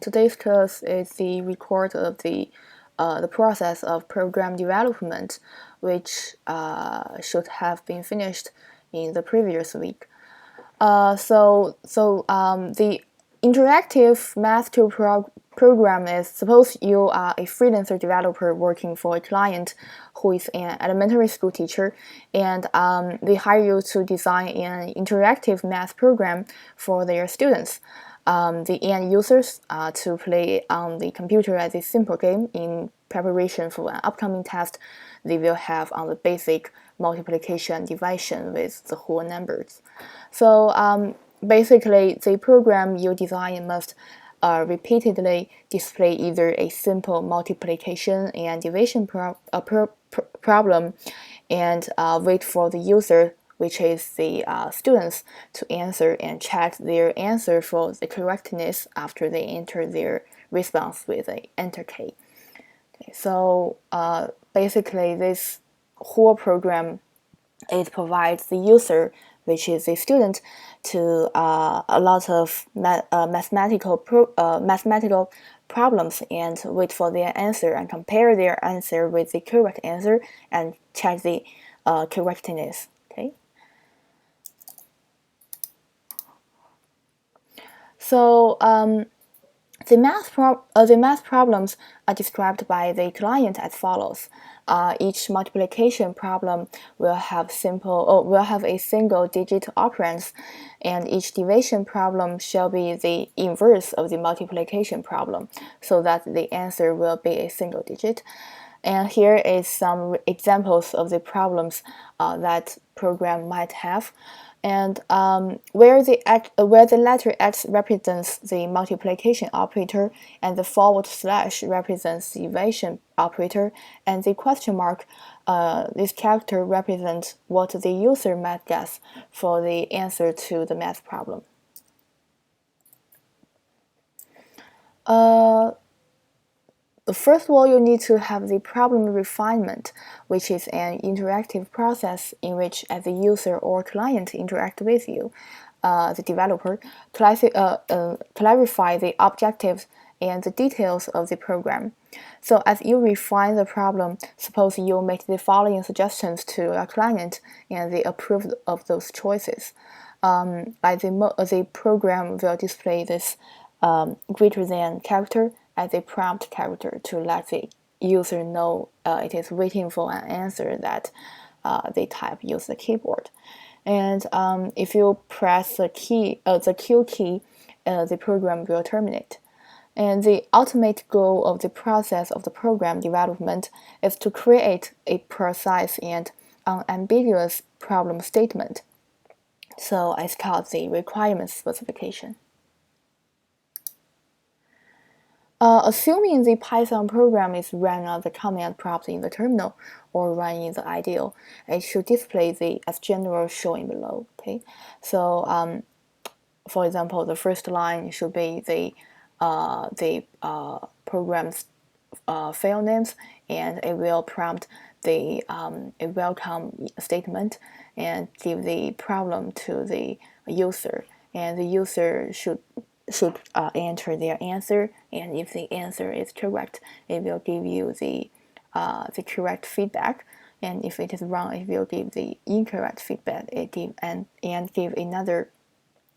Today's class is the record of the process of program development, which should have been finished in the previous week. The interactive math tool program is, suppose you are a freelancer developer working for a client who is an elementary school teacher, and they hire you to design an interactive math program for their students. The end users to play on the computer as a simple game in preparation for an upcoming test they will have on the basic multiplication and division with the whole numbers. So basically, the program you design must repeatedly display either a simple multiplication and division problem and wait for the user, which is the students, to answer and check their answer for the correctness after they enter their response with a enter key. Okay, so basically, this whole program it provides the user, which is a student, to a lot of mathematical problems and wait for their answer and compare their answer with the correct answer and check the correctness. Okay. So the math problems are described by the client as follows. Each multiplication problem will have a single-digit operands, and each division problem shall be the inverse of the multiplication problem, so that the answer will be a single digit. And here is some examples of the problems that program might have. And where the letter X represents the multiplication operator, and the forward slash represents the division operator, and the question mark, this character represents what the user might guess for the answer to the math problem. First of all, you need to have the problem refinement, which is an interactive process in which, as a user or client interact with you, the developer, clarify the objectives and the details of the program. So as you refine the problem, suppose you make the following suggestions to your client and they approve of those choices. The program will display this greater than character as a prompt character to let the user know it is waiting for an answer that they type use the keyboard. And if you press the Q key, the program will terminate. And the ultimate goal of the process of the program development is to create a precise and unambiguous problem statement. So it's called the requirement specification. Assuming the Python program is run on the command prompt in the terminal or run in the IDLE, it should display the as general showing below. Okay, so for example, the first line should be the program's file names, and it will prompt the a welcome statement and give the problem to the user, and the user should enter their answer, and if the answer is correct, it will give you the correct feedback, and if it is wrong, it will give the incorrect feedback. And give another,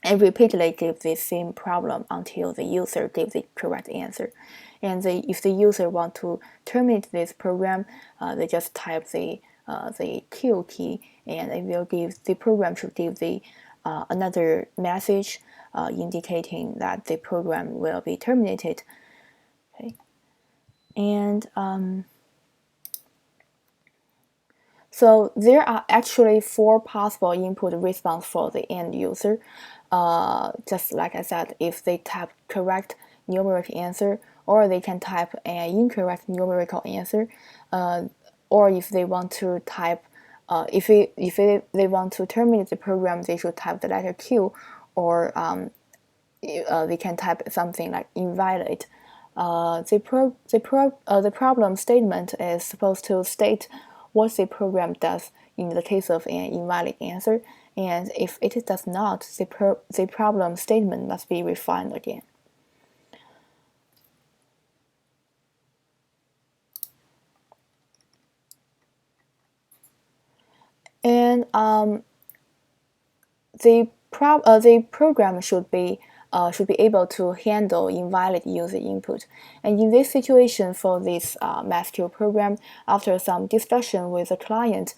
and repeatedly give the same problem until the user gives the correct answer. And if the user want to terminate this program, they just type the Q key, and it will give the program should give the another message indicating that the program will be terminated. Okay, and so there are actually 4 possible input response for the end user. Just like I said, if they type correct numeric answer, or they can type an incorrect numerical answer, or if they want to type, if they want to terminate the program, they should type the letter Q, or they can type something like invalid. The problem statement is supposed to state what the program does in the case of an invalid answer, and if it does not, the problem statement must be refined again. the program should be able to handle invalid user input. And in this situation, for this MathQ program, after some discussion with the client,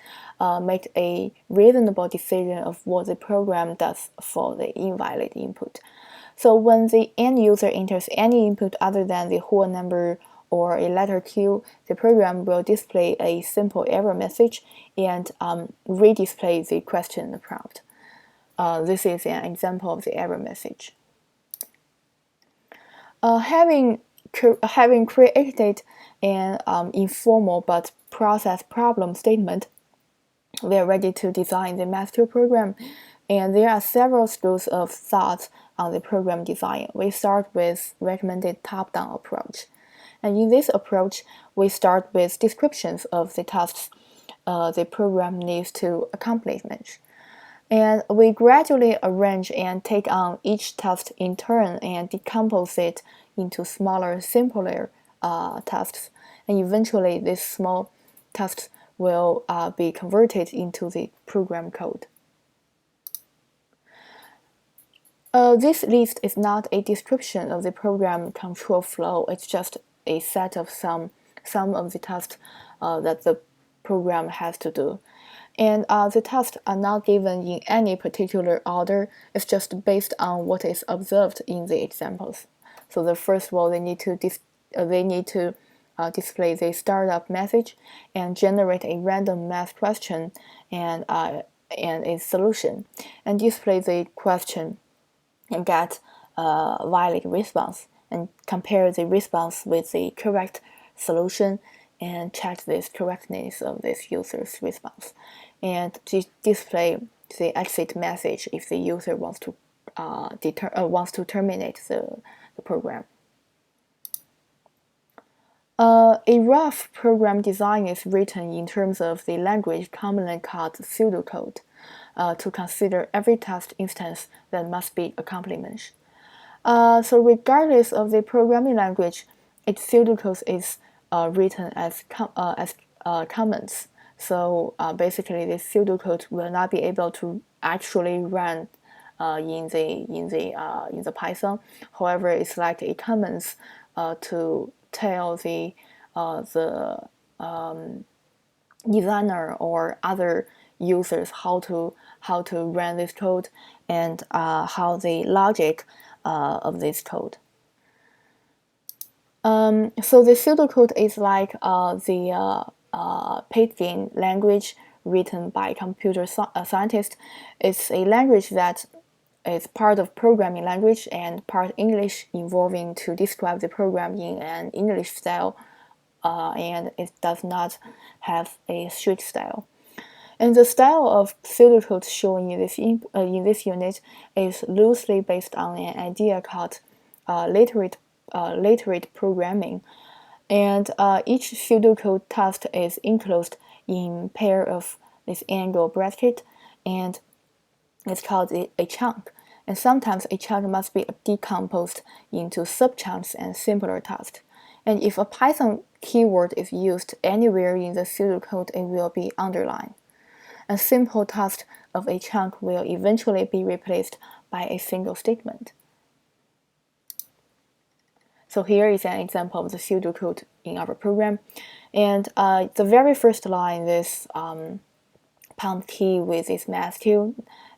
make a reasonable decision of what the program does for the invalid input. So when the end user enters any input other than the whole number or a letter Q, the program will display a simple error message and redisplay the question prompt. This is an example of the error message. Having created an informal but process problem statement, we are ready to design the master program. And there are several schools of thought on the program design. We start with recommended top-down approach. And in this approach, we start with descriptions of the tasks the program needs to accomplish. And we gradually arrange and take on each task in turn and decompose it into smaller, simpler tasks. And eventually, these small tasks will be converted into the program code. This list is not a description of the program control flow. It's just a set of some of the tasks that the program has to do. And the tasks are not given in any particular order. It's just based on what is observed in the examples. So the first of all, they need to display the startup message and generate a random math question and a solution, and display the question and get a valid response, and compare the response with the correct solution and check this correctness of this user's response, and display the exit message if the user wants to terminate the program. A rough program design is written in terms of the language commonly called pseudocode to consider every task instance that must be accomplished. So regardless of the programming language, its pseudocode is written as comments. So basically, the pseudocode will not be able to actually run in the Python. However, it's like a comments to tell the designer or other users how to run this code and how the logic of this code. So the pseudocode is like the Python language written by computer scientists. It's a language that is part of programming language and part English, involving to describe the program in an English style, and it does not have a strict style. And the style of pseudocode shown in this unit is loosely based on an idea called literate programming. And each pseudocode task is enclosed in pair of this angle bracket, and it's called a chunk. And sometimes a chunk must be decomposed into subchunks and simpler tasks. And if a Python keyword is used anywhere in the pseudocode, it will be underlined. A simple task of a chunk will eventually be replaced by a single statement. So here is an example of the pseudocode in our program. And the very first line, this pound key with this math_q,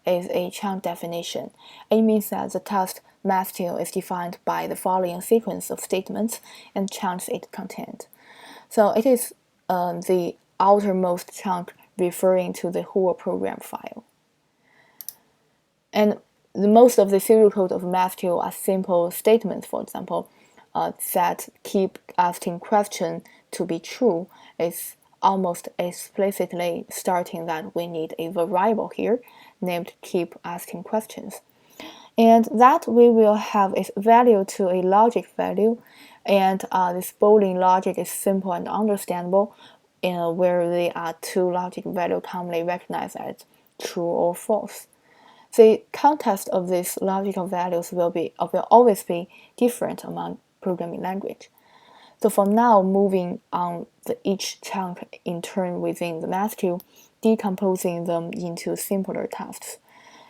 is a chunk definition. It means that the task math_q is defined by the following sequence of statements and chunks it contains. So it is the outermost chunk referring to the whole program file. And most of the pseudocode of math_q are simple statements. For example, set keep asking question to be true is almost explicitly starting that we need a variable here named keep asking questions, and that we will have its value to a logic value, and this Boolean logic is simple and understandable, where there are two logic values commonly recognized as true or false. The context of these logical values will always be different among programming language. So for now, moving on each chunk in turn within the math queue, decomposing them into simpler tasks.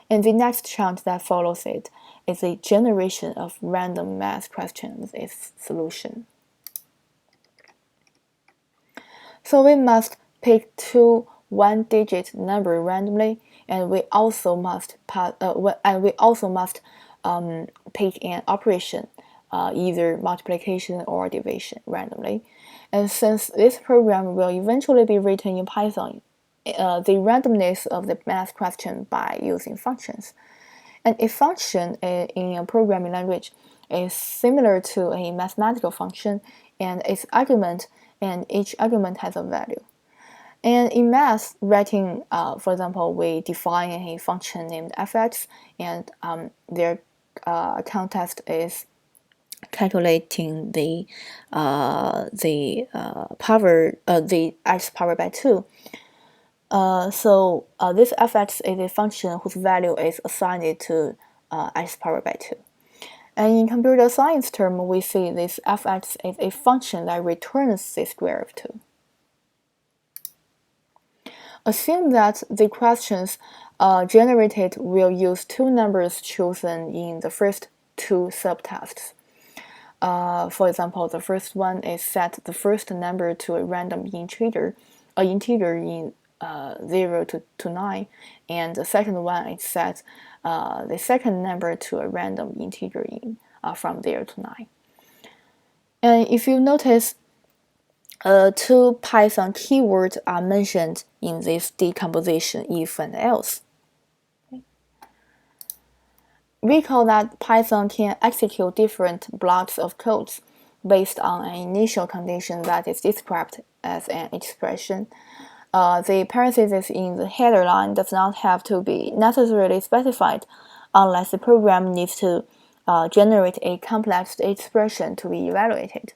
And the next chunk that follows it is a generation of random math questions with its solution. So we must pick two one-digit number randomly, and we also must pick an operation, either multiplication or division, randomly. And since this program will eventually be written in Python, the randomness of the math question by using functions. And a function in a programming language is similar to a mathematical function, and its argument, and each argument has a value. And in math writing, for example, we define a function named fx, and their context is calculating the x powered by 2. So this fx is a function whose value is assigned to x powered by 2. And in computer science term, we see this fx is a function that returns the square of 2. Assume that the questions generated will use two numbers chosen in the first two subtasks. For example, the first one is set the first number to a random integer in 0 to 9, and the second one is set the second number to a random integer in from 0 to 9. And if you notice, two Python keywords are mentioned in this decomposition, if and else. Recall that Python can execute different blocks of codes based on an initial condition that is described as an expression. The parenthesis in the header line does not have to be necessarily specified unless the program needs to generate a complex expression to be evaluated.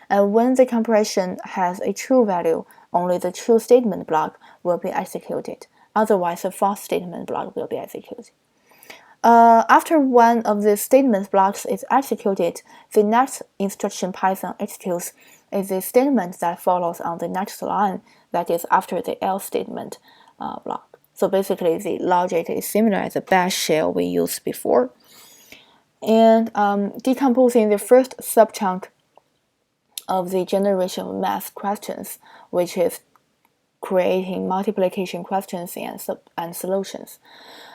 And when the compression has a true value, only the true statement block will be executed. Otherwise, the false statement block will be executed. After one of the statement blocks is executed, the next instruction Python executes is the statement that follows on the next line, that is after the else statement block. So basically, the logic is similar as the bash shell we used before. And decomposing the first subchunk of the generation of math questions, which is creating multiplication questions and solutions.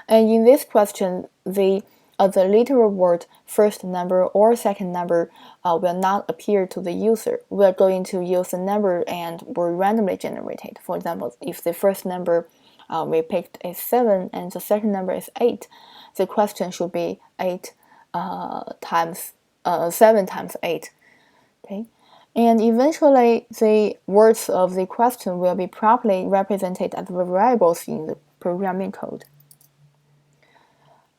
And in this question, the literal word first number or second number will not appear to the user. We're going to use the number and word randomly generated. For example, if the first number we picked is 7 and the second number is 8, the question should be 7 times 8. Okay. And eventually, the words of the question will be properly represented as variables in the programming code.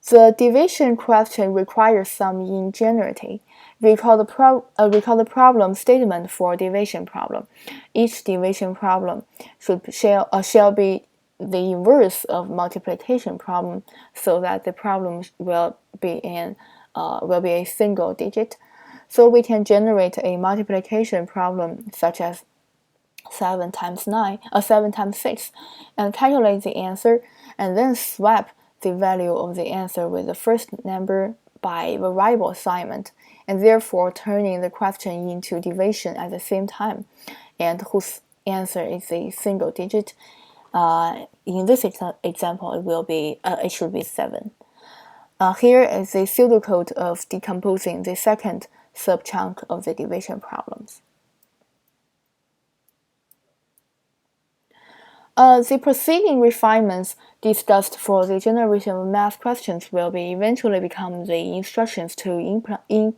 The division question requires some ingenuity. Recall the problem statement for division problem. Each division problem shall be the inverse of multiplication problem, so that the problem will be a single digit. So we can generate a multiplication problem such as 7 times 6, and calculate the answer, and then swap the value of the answer with the first number by variable assignment, and therefore turning the question into division at the same time, and whose answer is a single digit. In this example, it should be 7. Here is the pseudocode of decomposing the second subchunk of the division problems. The preceding refinements discussed for the generation of math questions will eventually become the instructions to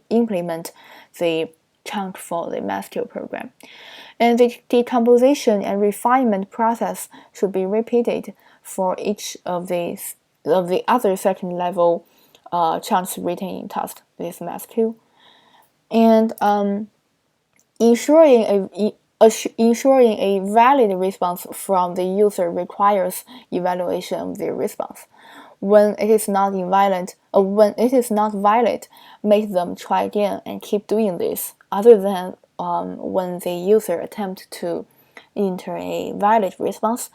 implement the chunk for the math program. And the decomposition and refinement process should be repeated for each of the other second level chunks written in task with math. And ensuring a valid response from the user requires evaluation of their response. When it is not valid, make them try again and keep doing this. Other than when the user attempts to enter a valid response,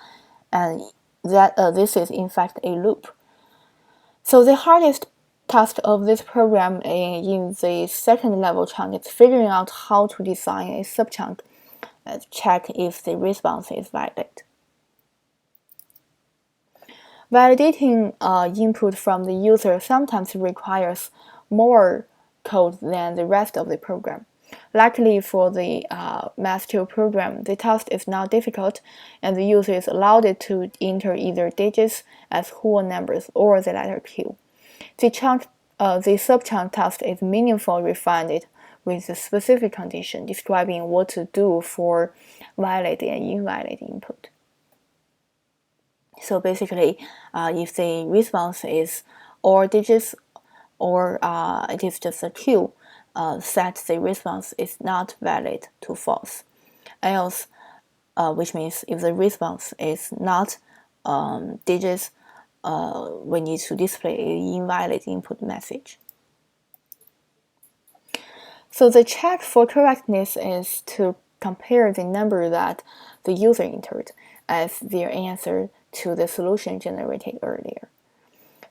and that this is in fact a loop. So the hardest task of this program in the second level chunk is figuring out how to design a subchunk to check if the response is valid. Validating input from the user sometimes requires more code than the rest of the program. Luckily for the Math2 program, the task is not difficult, and the user is allowed to enter either digits as whole numbers or the letter Q. The subchunk task is meaningfully refined with a specific condition describing what to do for valid and invalid input. So basically, if the response is all digits or it is just a Q, set the response is not valid to false. Else, which means if the response is not digits, we need to display an invalid input message. So the check for correctness is to compare the number that the user entered as their answer to the solution generated earlier.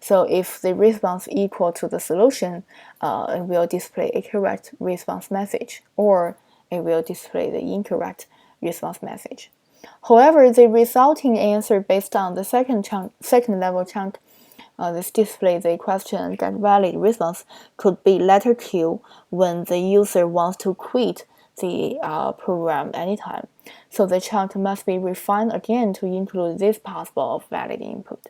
So if the response equal to the solution, it will display a correct response message, or it will display the incorrect response message. However, the resulting answer based on the second level chunk, this displays the question get valid response could be letter Q when the user wants to quit the program anytime. So the chunk must be refined again to include this possible of valid input.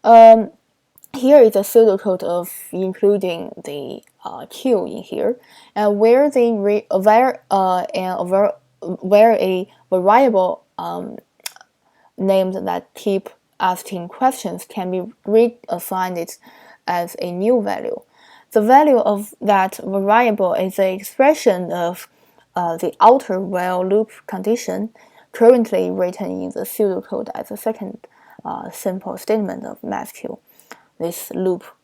Here is a pseudocode of including the Q in here, and where a variable named that keep asking questions can be reassigned as a new value. The value of that variable is the expression of the outer while loop condition currently written in the pseudocode as a second simple statement of Math2. This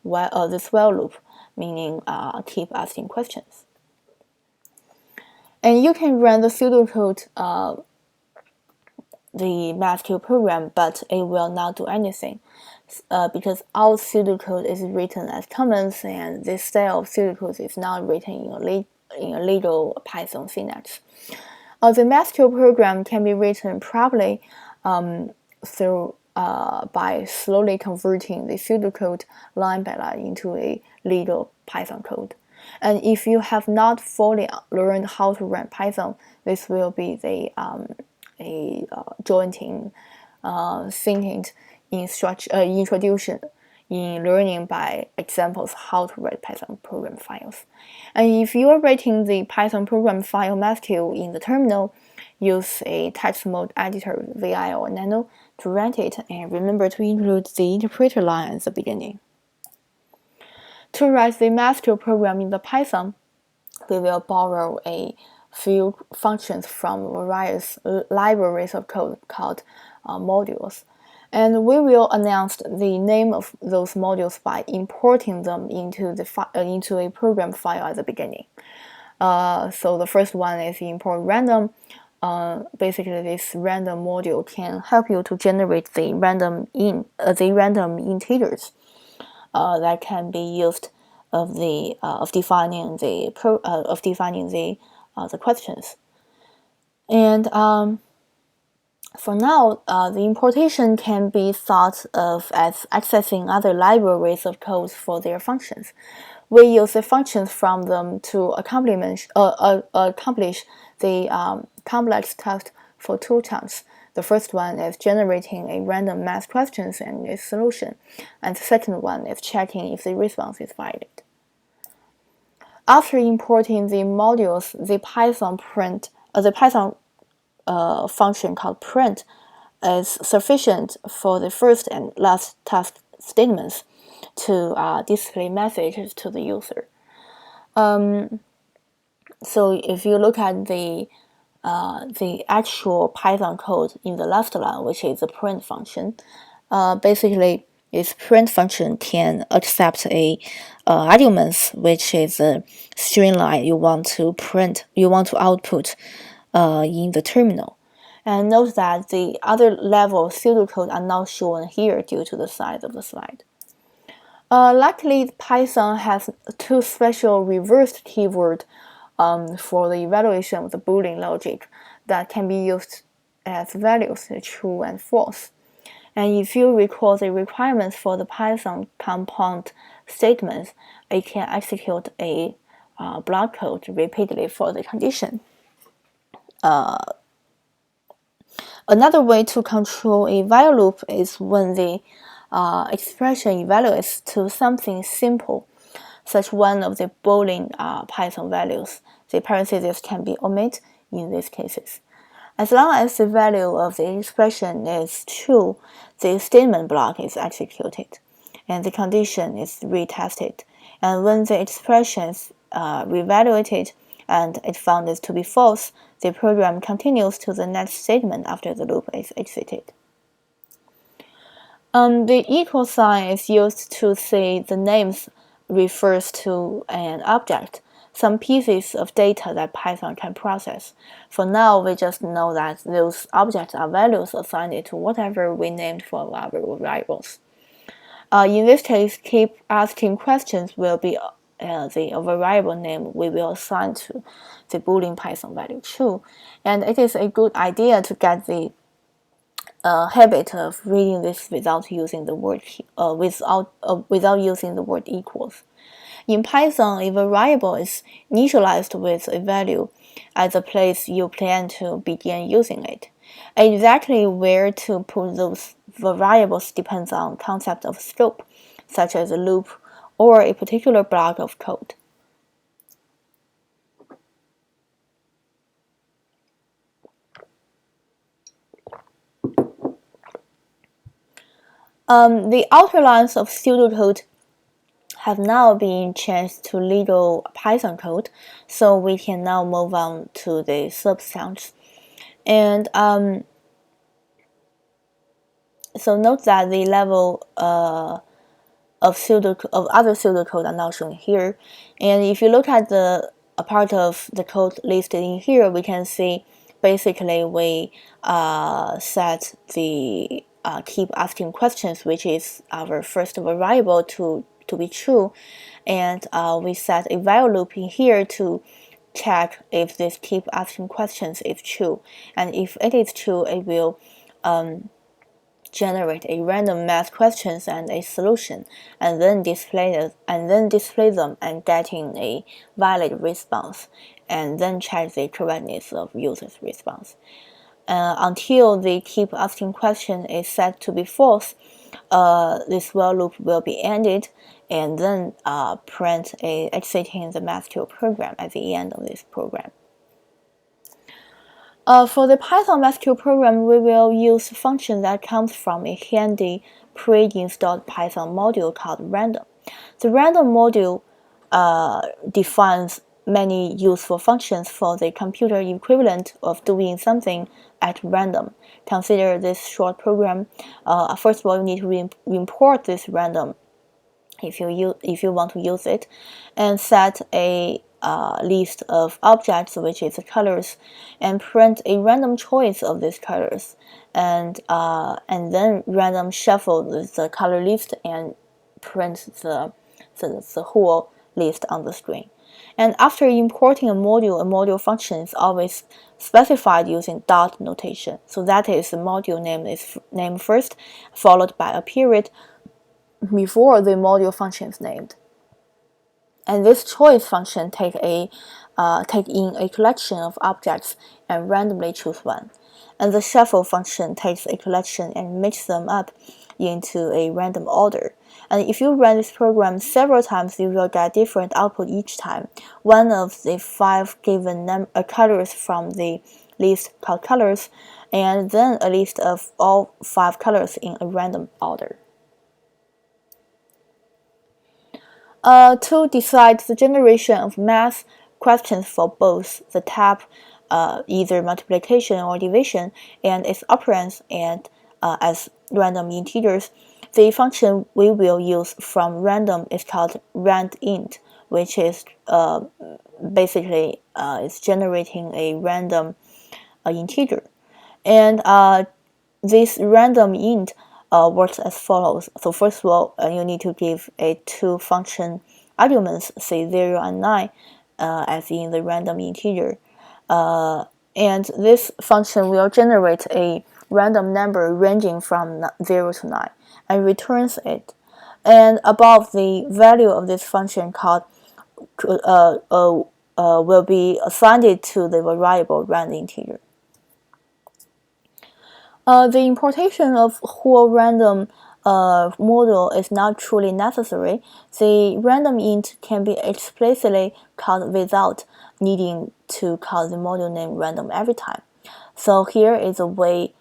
while loop, meaning keep asking questions. And you can run the pseudocode the Math2 program, but it will not do anything because all pseudocode is written as comments, and this style of pseudocode is not written in a legal Python syntax. The Math2 program can be written properly through by slowly converting the pseudocode line by line into a legal Python code. And if you have not fully learned how to run Python, this will be the jointing thinking introduction in learning by examples how to write Python program files. And if you are writing the Python program file Math2 in the terminal, use a text mode editor VI or Nano to write it, and remember to include the interpreter line at the beginning. To write the Math2 program in the Python, we will borrow a few functions from various libraries of code called modules. And we will announce the name of those modules by importing them into a program file at the beginning. So the first one is import random. Basically, this random module can help you to generate the random integers that can be used of defining the questions. And for now, the importation can be thought of as accessing other libraries of code for their functions. We use the functions from them to accomplish the complex task for two chunks. The first one is generating a random math questions and its solution, and the second one is checking if the response is valid. After importing the modules, the Python function called print is sufficient for the first and last task statements to display messages to the user. So if you look at the actual Python code in the last line, which is the print function, basically its print function can accept a arguments, which is a string line you want to output in the terminal. And note that the other level pseudocode are not shown here due to the size of the slide. Luckily, Python has two special reversed keywords for the evaluation of the Boolean logic that can be used as values, true and false. And if you recall the requirements for the Python compound statements, it can execute a block code repeatedly for the condition. Another way to control a while loop is when the expression evaluates to something simple, such one of the Boolean Python values. The parentheses can be omitted in these cases. As long as the value of the expression is true, the statement block is executed, and the condition is retested. And when the expression is reevaluated and it found it to be false, the program continues to the next statement after the loop is exited. The equal sign is used to say the names refers to an object, some pieces of data that Python can process. For now, we just know that those objects are values assigned to whatever we named for our variables. In this case, keep asking questions will be the variable name we will assign to the Boolean Python value true, and it is a good idea to get the habit of reading this without using the word without using the word equals. In Python, a variable is initialized with a value at the place you plan to begin using it. Exactly where to put those variables depends on concept of scope, such as a loop or a particular block of code. The outer lines of pseudocode have now been changed to legal Python code, so we can now move on to the substance. And so note that the level of other pseudocode are now shown here. And if you look at a part of the code listed in here, we can see basically we set the keep asking questions, which is our first variable, to be true, and we set a while loop in here to check if this keep asking questions is true, and if it is true, it will generate a random math questions and a solution, and then display them and getting a valid response, and then check the correctness of user's response. Until the keep asking question is set to be false, this while loop will be ended, and then print a exiting the master program at the end of this program. For the Python master program, we will use a function that comes from a handy pre-installed Python module called random. The random module defines many useful functions for the computer equivalent of doing something at random. Consider this short program. First of all, you need to import this random if you want to use it, and set a list of objects, which is the colors, and print a random choice of these colors, and then random shuffle the color list and print the whole list on the screen. And after importing a module function is always specified using dot notation. So that is the module name is named first, followed by a period before the module function is named. And this choice function take in a collection of objects and randomly choose one. And the shuffle function takes a collection and mixes them up into a random order. And if you run this program several times, you will get different output each time. One of the 5 given colors from the list called colors, and then a list of all 5 colors in a random order. To decide the generation of math questions for both the type, either multiplication or division, and its operands and as random integers, the function we will use from random is called randint, which is basically it's generating a random integer. And this random int works as follows. So first of all, you need to give a two function arguments, say 0 and 9, as in the random integer. And this function will generate a random number ranging from 0 to 9 and returns it. And above the value of this function called will be assigned to the variable rand integer. The importation of whole random module is not truly necessary. The random int can be explicitly called without needing to call the module name random every time. So here is a way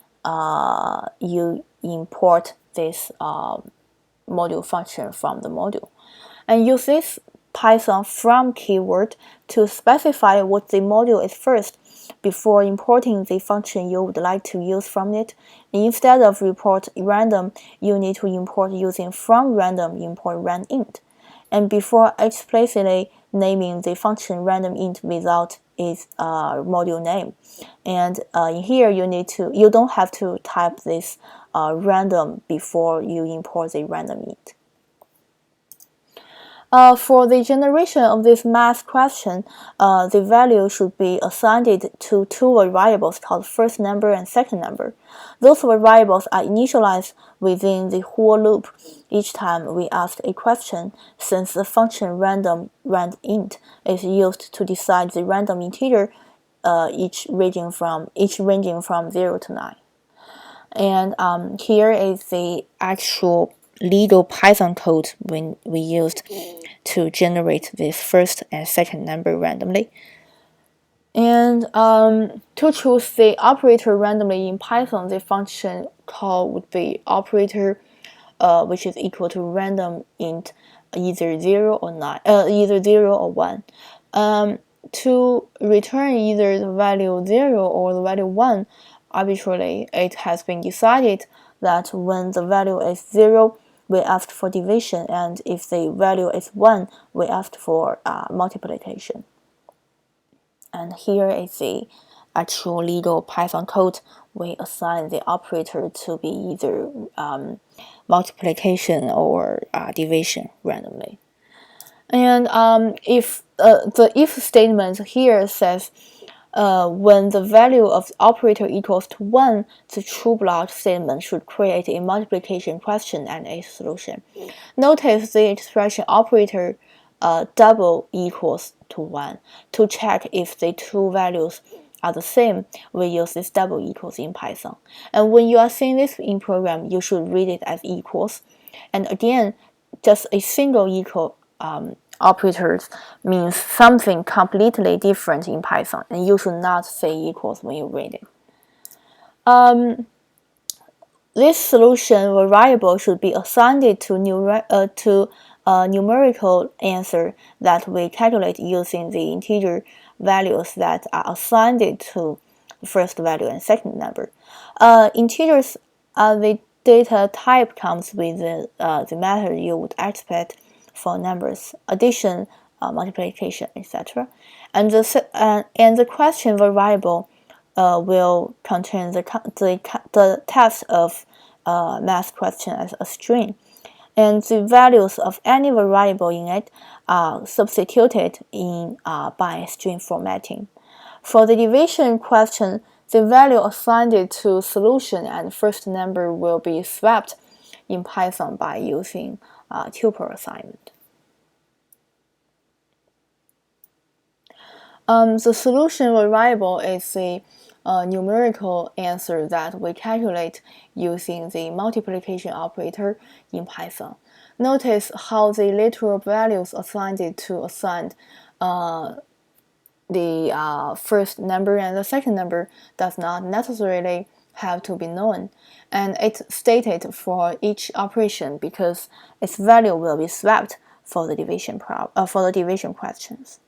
you import this module function from the module, and use this Python from keyword to specify what the module is first before importing the function you would like to use from it. Instead of import random, you need to import using from random import randint. And before explicitly naming the function randomInt without its module name. And in here you don't have to type this random before you import the randomInt. For the generation of this math question, the value should be assigned to two variables called first number and second number. Those variables are initialized within the while loop each time we ask a question, since the function randint is used to decide the random integer, each ranging from 0 to 9. And here is the actual legal Python code we used to generate this first and second number randomly. And to choose the operator randomly in Python, the function call would be operator, which is equal to random int either 0 or 1. To return either the value 0 or the value 1, arbitrarily, it has been decided that when the value is 0, we ask for division, and if the value is 1, we ask for multiplication. And here is the actual legal Python code. We assign the operator to be either multiplication or division randomly. And if the if statement here says when the value of the operator equals to 1, the true block statement should create a multiplication question and a solution. Notice the expression operator double equals to 1. To check if the two values are the same, we use this double equals in Python. And when you are seeing this in program, you should read it as equals. And again, just a single equal operators means something completely different in Python, and you should not say equals when you read it. This solution variable should be assigned to numerical answer that we calculate using the integer values that are assigned to the first value and second number. Integers, the data type comes with the method you would expect for numbers, addition, multiplication, etc. And the question variable will contain the text of math question as a string, and the values of any variable in it are substituted in by string formatting. For the division question, the value assigned to solution and first number will be swapped in Python by using tuple assignment. The solution variable is a numerical answer that we calculate using the multiplication operator in Python. Notice how the literal values assigned the first number and the second number does not necessarily have to be known, and it's stated for each operation because its value will be swapped for the division questions.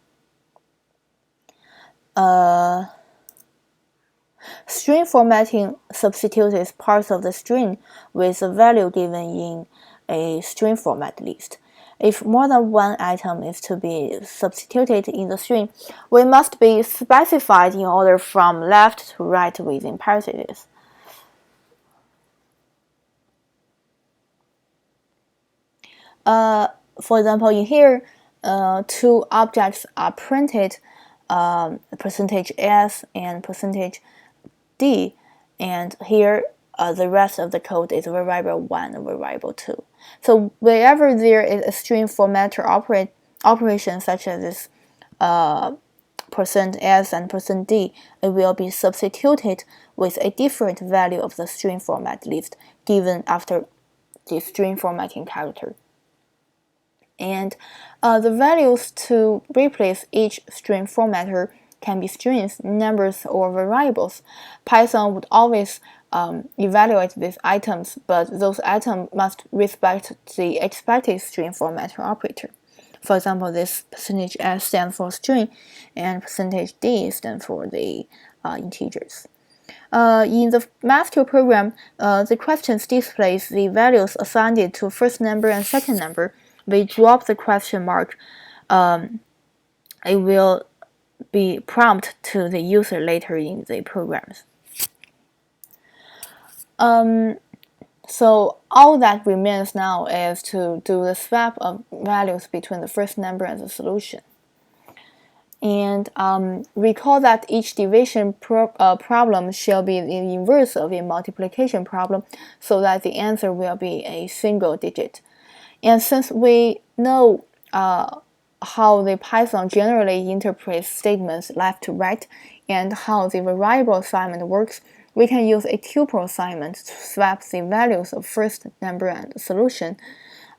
String formatting substitutes parts of the string with a value given in a string format list. If more than one item is to be substituted in the string, we must be specified in order from left to right within parentheses. For example, in here, two objects are printed, %s and %d, and here the rest of the code is variable 1 and variable 2. So wherever there is a string formatter operation such as this %s and %d, it will be substituted with a different value of the string format list given after the string formatting character. And the values to replace each string formatter can be strings, numbers, or variables. Python would always evaluate these items, but those items must respect the expected string formatter operator. For example, this %s stands for string, and %d stands for the integers. In the math2 program, the questions displays the values assigned to first number and second number. We drop the question mark. It will be prompt to the user later in the programs. So all that remains now is to do the swap of values between the first number and the solution. And recall that each division problem shall be the inverse of a multiplication problem, so that the answer will be a single digit. And since we know how the Python generally interprets statements left to right and how the variable assignment works, we can use a tuple assignment to swap the values of first number and solution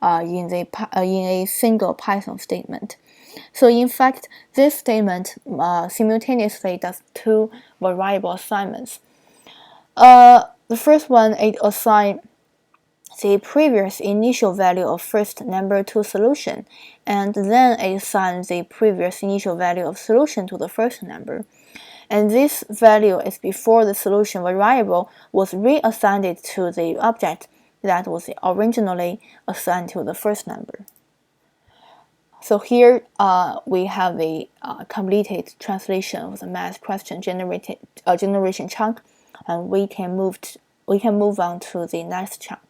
in a single Python statement. So in fact, this statement simultaneously does two variable assignments. The first one, it assigns the previous initial value of first number to solution, and then it assigns the previous initial value of solution to the first number. And this value is before the solution variable was reassigned to the object that was originally assigned to the first number. So here we have a completed translation of the math question generation chunk, and we can move on to the next chunk.